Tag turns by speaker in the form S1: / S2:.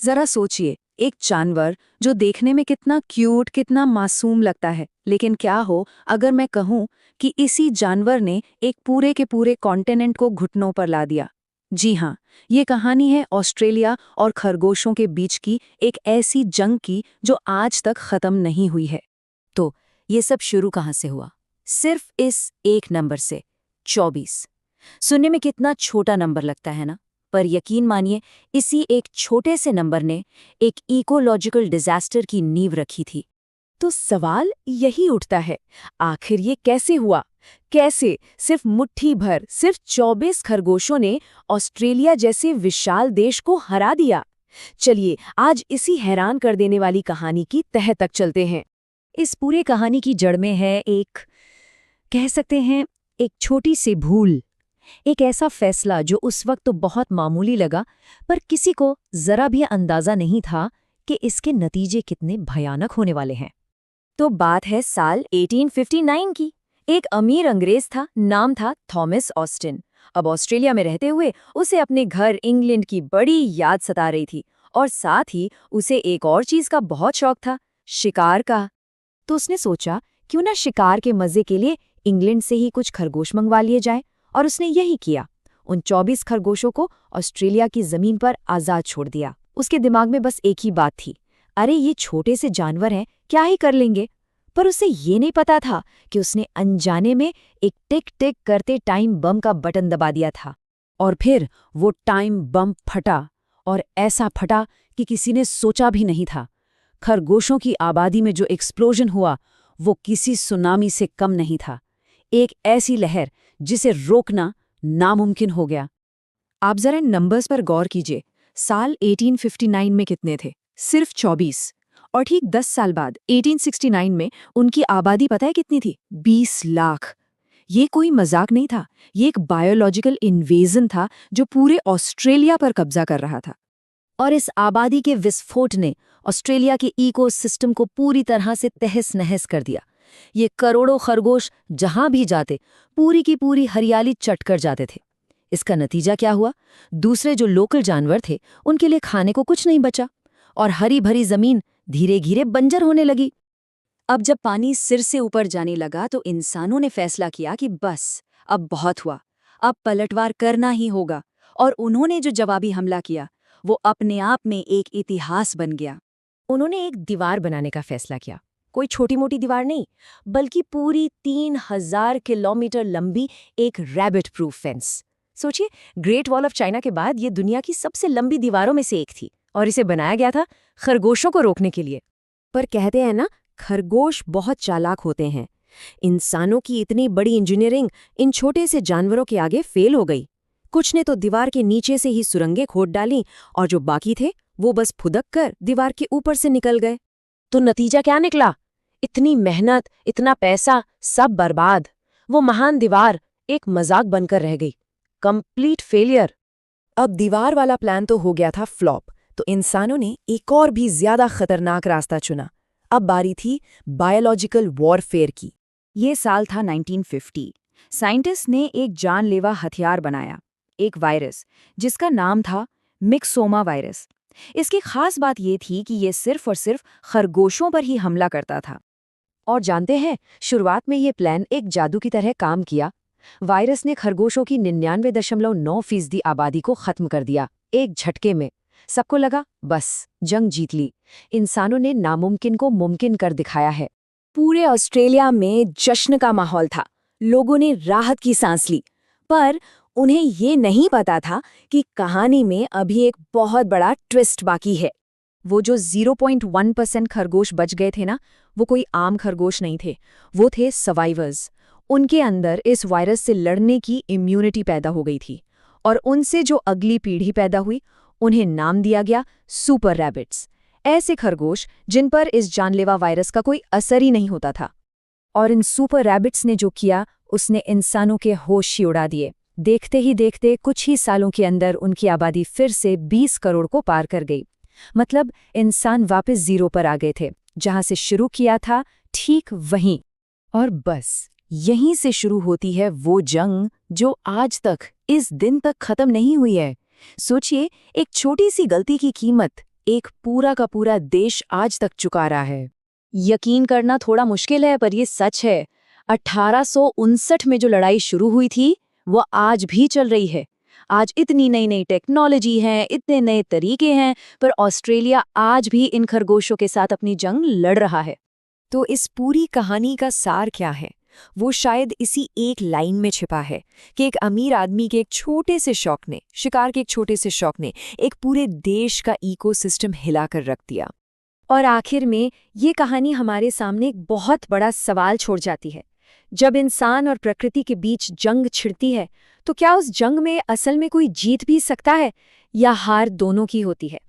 S1: जरा सोचिए, एक जानवर जो देखने में कितना क्यूट, कितना मासूम लगता है, लेकिन क्या हो अगर मैं कहूं कि इसी जानवर ने एक पूरे के पूरे कॉन्टिनेंट को घुटनों पर ला दिया। जी हाँ, ये कहानी है ऑस्ट्रेलिया और खरगोशों के बीच की एक ऐसी जंग की जो आज तक खत्म नहीं हुई है।
S2: तो ये सब शुरू कहाँ से हुआ? सिर्फ इस एक नंबर से, 24। सुनने में कितना छोटा नंबर लगता है ना, पर यकीन मानिए इसी एक छोटे से नंबर ने एक इकोलॉजिकल डिजास्टर की नींव रखी थी।
S3: तो सवाल यही उठता है, आखिर ये कैसे हुआ? कैसे सिर्फ मुट्ठी भर, सिर्फ 24 खरगोशों ने ऑस्ट्रेलिया जैसे विशाल देश को हरा दिया? चलिए आज इसी हैरान कर देने वाली कहानी की तह तक चलते हैं।
S2: इस पूरे कहानी की जड़ में है एक, कह सकते हैं, एक छोटी सी भूल। एक ऐसा फैसला जो उस वक्त तो बहुत मामूली लगा, पर किसी को जरा भी अंदाजा नहीं था कि इसके नतीजे कितने भयानक होने वाले हैं। तो बात है साल 1859 की। एक अमीर अंग्रेज था, नाम था थॉमस ऑस्टिन। अब ऑस्ट्रेलिया में रहते हुए उसे अपने घर इंग्लैंड की बड़ी याद सता रही थी, और साथ ही उसे एक और चीज का बहुत शौक था, शिकार का। तो उसने सोचा क्यों ना शिकार के मजे के लिए इंग्लैंड से ही कुछ खरगोश मंगवा लिए जाए, और उसने यही किया। उन 24 खरगोशों को ऑस्ट्रेलिया की जमीन पर आजाद छोड़ दिया। उसके दिमाग में बस एक ही बात थी, अरे ये छोटे से जानवर हैं, क्या ही कर लेंगे। पर उसे ये नहीं पता था कि उसने अनजाने में एक टिक टिक करते टाइम बम का बटन दबा दिया था।
S1: और फिर वो टाइम बम फटा, और ऐसा फटा कि किसी ने सोचा भी नहीं था। खरगोशों की आबादी में जो एक्सप्लोजन हुआ वो किसी सुनामी से कम नहीं था। एक ऐसी लहर जिसे रोकना नामुमकिन हो गया। आप जरा इन नंबर्स पर गौर कीजिए। साल 1859 में कितने थे? सिर्फ 24। और ठीक 10 साल बाद 1869 में उनकी आबादी पता है कितनी थी? 20 लाख। ये कोई मजाक नहीं था, ये एक बायोलॉजिकल इन्वेजन था जो पूरे ऑस्ट्रेलिया पर कब्जा कर रहा था।
S2: और इस आबादी के विस्फोट ने ऑस्ट्रेलिया के इकोसिस्टम को पूरी तरह से तहस नहस कर दिया। ये करोड़ों खरगोश जहां भी जाते, पूरी की पूरी हरियाली चट कर जाते थे। इसका नतीजा क्या हुआ? दूसरे जो लोकल जानवर थे उनके लिए खाने को कुछ नहीं बचा, और हरी भरी जमीन धीरे धीरे बंजर होने लगी। अब जब पानी सिर से ऊपर जाने लगा तो इंसानों ने फैसला किया कि बस, अब बहुत हुआ, अब पलटवार करना ही होगा। और उन्होंने जो जवाबी हमला किया वो अपने आप में एक इतिहास बन गया।
S3: उन्होंने एक दीवार बनाने का फैसला किया। कोई छोटी मोटी दीवार नहीं, बल्कि पूरी 3000 किलोमीटर लंबी एक रैबिट प्रूफ फेंस। सोचिए, ग्रेट वॉल ऑफ चाइना के बाद ये दुनिया की सबसे लंबी दीवारों में से एक थी, और इसे बनाया गया था खरगोशों को रोकने के लिए। पर कहते हैं ना, खरगोश बहुत चालाक होते हैं। इंसानों की इतनी बड़ी इंजीनियरिंग इन छोटे से जानवरों के आगे फेल हो गई। कुछ ने तो दीवार के नीचे से ही सुरंगें खोद डाली, और जो बाकी थे वो बस फुदक कर दीवार के ऊपर से निकल गए। तो नतीजा क्या निकला? इतनी मेहनत, इतना पैसा, सब बर्बाद। वो महान दीवार एक मजाक बनकर रह गई, कंप्लीट फेलियर। अब दीवार वाला प्लान तो हो गया था फ्लॉप, तो इंसानों ने एक और भी ज्यादा खतरनाक रास्ता चुना। अब बारी थी बायोलॉजिकल वॉरफेयर की।
S2: ये साल था 1950। साइंटिस्ट ने एक जानलेवा हथियार बनाया, एक वायरस जिसका नाम था मिक्सोमा वायरस। इसकी खास बात ये थी कि ये सिर्फ और सिर्फ खरगोशों पर ही हमला करता था। और जानते हैं, शुरुआत में ये प्लान एक जादू की तरह काम किया। वायरस ने खरगोशों की 99.9% आबादी को खत्म कर दिया, एक झटके में। सबको लगा बस जंग जीत ली, इंसानों ने नामुमकिन को मुमकिन कर दिखाया है।
S3: पूरे ऑस्ट्रेलिया में जश्न का माहौल था, लोगों ने राहत की सांस ली। पर उन्हें ये नहीं पता था कि कहानी में अभी एक बहुत बड़ा ट्विस्ट बाकी है।
S1: वो जो 0.1% खरगोश बच गए थे ना, वो कोई आम खरगोश नहीं थे, वो थे सर्वाइवर्स। उनके अंदर इस वायरस से लड़ने की इम्यूनिटी पैदा हो गई थी, और उनसे जो अगली पीढ़ी पैदा हुई उन्हें नाम दिया गया सुपर रैबिट्स। ऐसे खरगोश जिन पर इस जानलेवा वायरस का कोई असर ही नहीं होता था। और इन सुपर रैबिट्स ने जो किया उसने इंसानों के होश ही उड़ा दिए। देखते ही देखते कुछ ही सालों के अंदर उनकी आबादी फिर से 20 करोड़ को पार कर गई। मतलब इंसान वापस जीरो पर आ गए थे, जहां से शुरू किया था ठीक वहीं। और बस यहीं से शुरू होती है वो जंग जो आज तक, इस दिन तक खत्म नहीं हुई है। सोचिए, एक छोटी सी गलती की कीमत
S3: एक पूरा का पूरा देश आज तक चुका रहा है। यकीन करना थोड़ा मुश्किल है, पर ये सच है। 1859 में जो लड़ाई शुरू हुई थी, वो आज भी चल रही है। आज इतनी नई नई टेक्नोलॉजी है, इतने नए तरीके हैं, पर ऑस्ट्रेलिया आज भी इन खरगोशों के साथ अपनी जंग लड़ रहा है।
S2: तो इस पूरी कहानी का सार क्या है? वो शायद इसी एक लाइन में छिपा है कि एक अमीर आदमी के एक छोटे से शौक ने, शिकार के एक छोटे से शौक ने, एक पूरे देश का इकोसिस्टम हिलाकर रख दिया।
S1: और आखिर में ये कहानी हमारे सामने एक बहुत बड़ा सवाल छोड़ जाती है। जब इंसान और प्रकृति के बीच जंग छिड़ती है, तो क्या उस जंग में असल में कोई जीत भी सकता है, या हार दोनों की होती है?